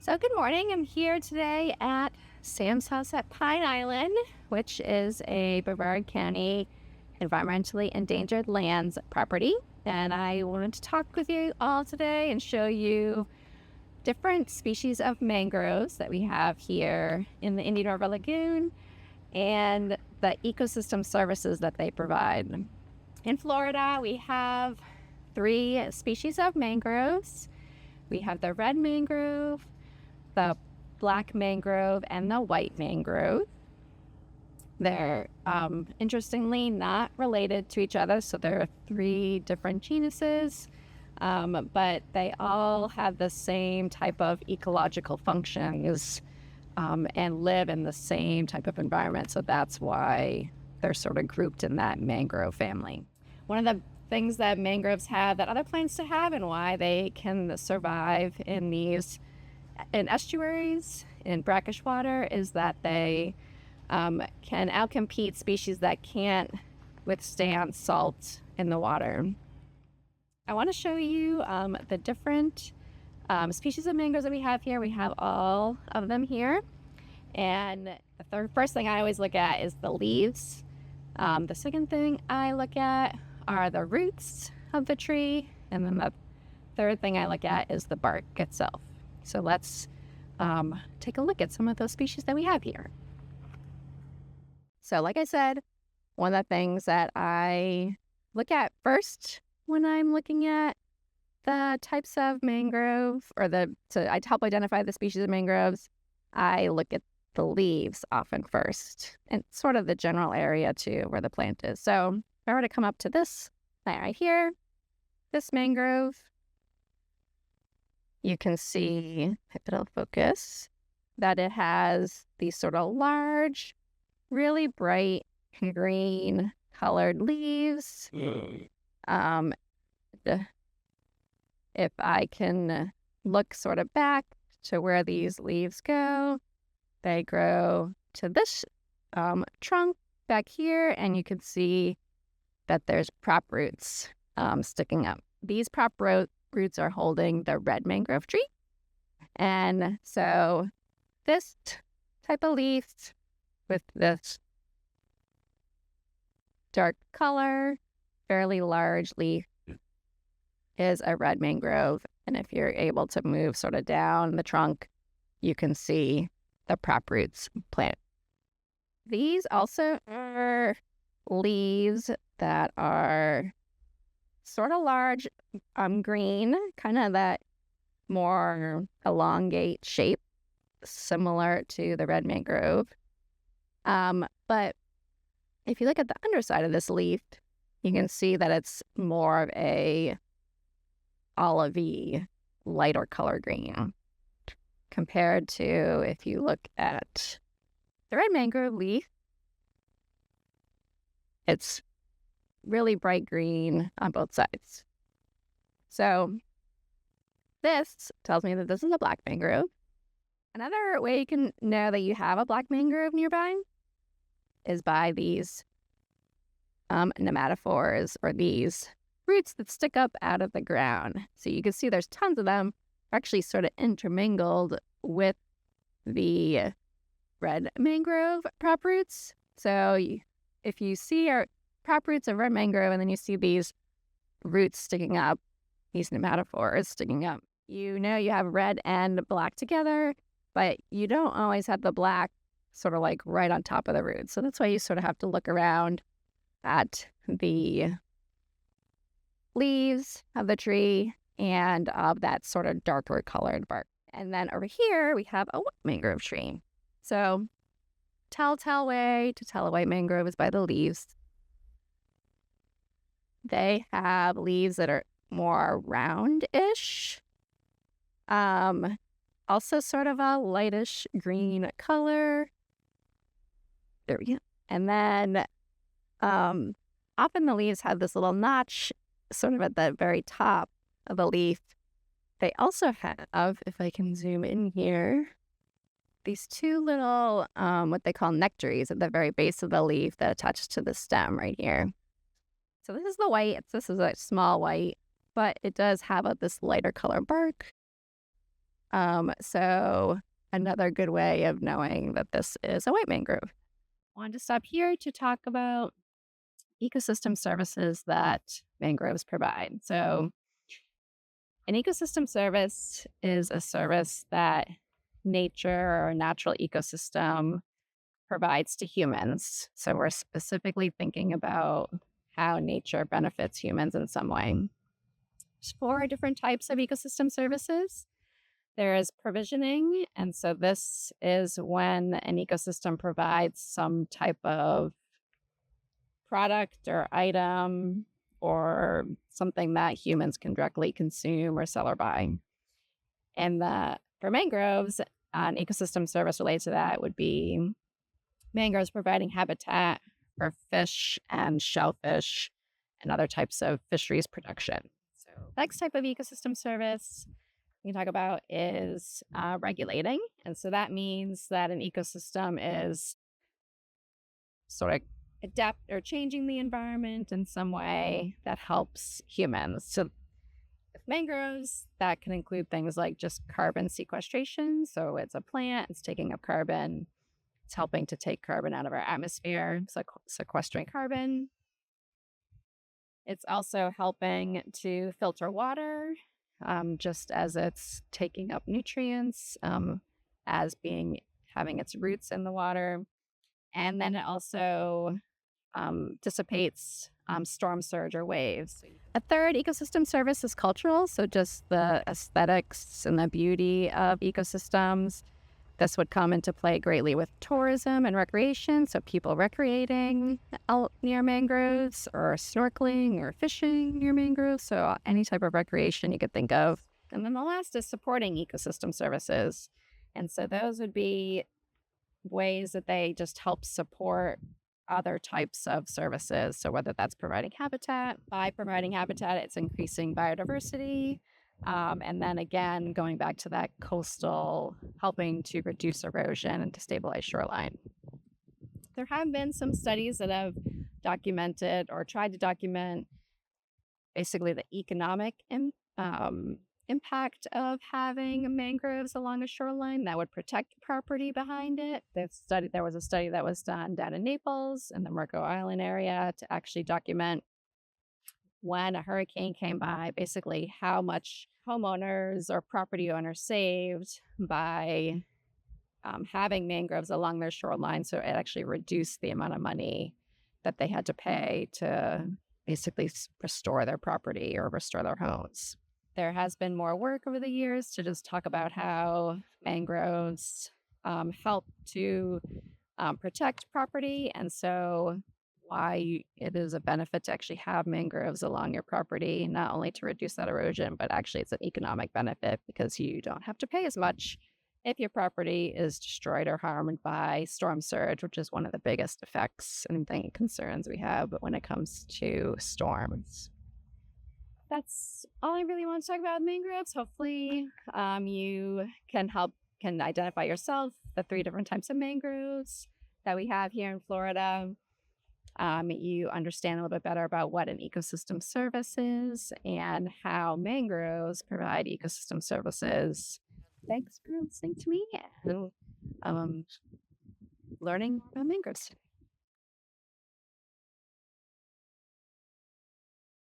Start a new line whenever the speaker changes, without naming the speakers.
So good morning. I'm here today at Sam's house at Pine Island, which is a Brevard County environmentally endangered lands property. And I wanted to talk with you all today and show you different species of mangroves that we have here in the Indian River Lagoon and the ecosystem services that they provide. In Florida, we have three species of mangroves. We have the red mangrove, the black mangrove, and the white mangrove. They're interestingly not related to each other, so there are three different genuses, but they all have the same type of ecological functions and live in the same type of environment, so that's why they're sort of grouped in that mangrove family. One of the things that mangroves have that other plants don't have, and why they can survive in estuaries, in brackish water, is that they can outcompete species that can't withstand salt in the water. I want to show you the different species of mangroves that we have here. We have all of them here. And the first thing I always look at is the leaves. The second thing I look at are the roots of the tree. And then the third thing I look at is the bark itself. So let's take a look at some of those species that we have here. So like I said, one of the things that I look at first when I'm looking at the types of mangrove, to help identify the species of mangroves, I look at the leaves often first, and sort of the general area too where the plant is. So if I were to come up to this plant right here, this mangrove, you can see, if it'll focus, that it has these sort of large, really bright green colored leaves. If I can look sort of back to where these leaves go, they grow to this trunk back here, and you can see that there's prop roots sticking up. These prop roots are holding the red mangrove tree. And so this type of leaf with this dark color, fairly large leaf, is a red mangrove. And if you're able to move sort of down the trunk, you can see the prop roots plant. These also are leaves that are sort of large, green, kind of that more elongate shape, similar to the red mangrove. But if you look at the underside of this leaf, you can see that it's more of a olivey, lighter color green, compared to if you look at the red mangrove leaf, it's really bright green on both sides. So this tells me that this is a black mangrove. Another way you can know that you have a black mangrove nearby is by these nematophores, or these roots that stick up out of the ground. So you can see there's tons of them actually sort of intermingled with the red mangrove prop roots. So if you see our prop roots of red mangrove and then you see these roots sticking up, these nematophores sticking up, you know you have red and black together, but you don't always have the black sort of like right on top of the roots. So that's why you sort of have to look around at the leaves of the tree and of that sort of darker colored bark. And then over here, we have a white mangrove tree. So telltale way to tell a white mangrove is by the leaves. They have leaves that are more round-ish. Also sort of a lightish green color. There we go. And then often the leaves have this little notch sort of at the very top of the leaf. They also have, if I can zoom in here, these two little, what they call nectaries at the very base of the leaf that attach to the stem right here. So this is the white. This is a small white, but it does have this lighter color bark. So another good way of knowing that this is a white mangrove. I wanted to stop here to talk about ecosystem services that mangroves provide. So an ecosystem service is a service that nature or a natural ecosystem provides to humans. So we're specifically thinking about how nature benefits humans in some way. There's four different types of ecosystem services. There is provisioning. And so this is when an ecosystem provides some type of product or item or something that humans can directly consume or sell or buy. And for mangroves, an ecosystem service related to that would be mangroves providing habitat for fish and shellfish and other types of fisheries production. So, next type of ecosystem service we can talk about is regulating. And so that means that an ecosystem is sort of adapt or changing the environment in some way that helps humans. So with mangroves, that can include things like just carbon sequestration. So it's a plant, it's taking up carbon, it's helping to take carbon out of our atmosphere, sequestering carbon. It's also helping to filter water, just as it's taking up nutrients, as having its roots in the water. And then it also dissipates storm surge or waves. A third ecosystem service is cultural, so just the aesthetics and the beauty of ecosystems. This would come into play greatly with tourism and recreation, so people recreating out near mangroves or snorkeling or fishing near mangroves, so any type of recreation you could think of. And then the last is supporting ecosystem services. And so those would be ways that they just help support other types of services. So whether that's providing habitat, by providing habitat, it's increasing biodiversity. And then again, going back to that coastal, helping to reduce erosion and to stabilize shoreline. There have been some studies that have documented or tried to document basically the economic impact of having mangroves along a shoreline that would protect property behind it. There was a study that was done down in Naples in the Mangrove Island area to actually document when a hurricane came by, basically how much homeowners or property owners saved by having mangroves along their shoreline. So it actually reduced the amount of money that they had to pay to basically restore their property or restore their homes. There has been more work over the years to just talk about how mangroves help to protect property. And so why it is a benefit to actually have mangroves along your property, not only to reduce that erosion, but actually it's an economic benefit because you don't have to pay as much if your property is destroyed or harmed by storm surge, which is one of the biggest effects and concerns we have when it comes to storms. That's all I really want to talk about with mangroves. Hopefully you can identify yourself the three different types of mangroves that we have here in Florida. You understand a little bit better about what an ecosystem service is and how mangroves provide ecosystem services. Thanks for listening to me and learning about mangroves today.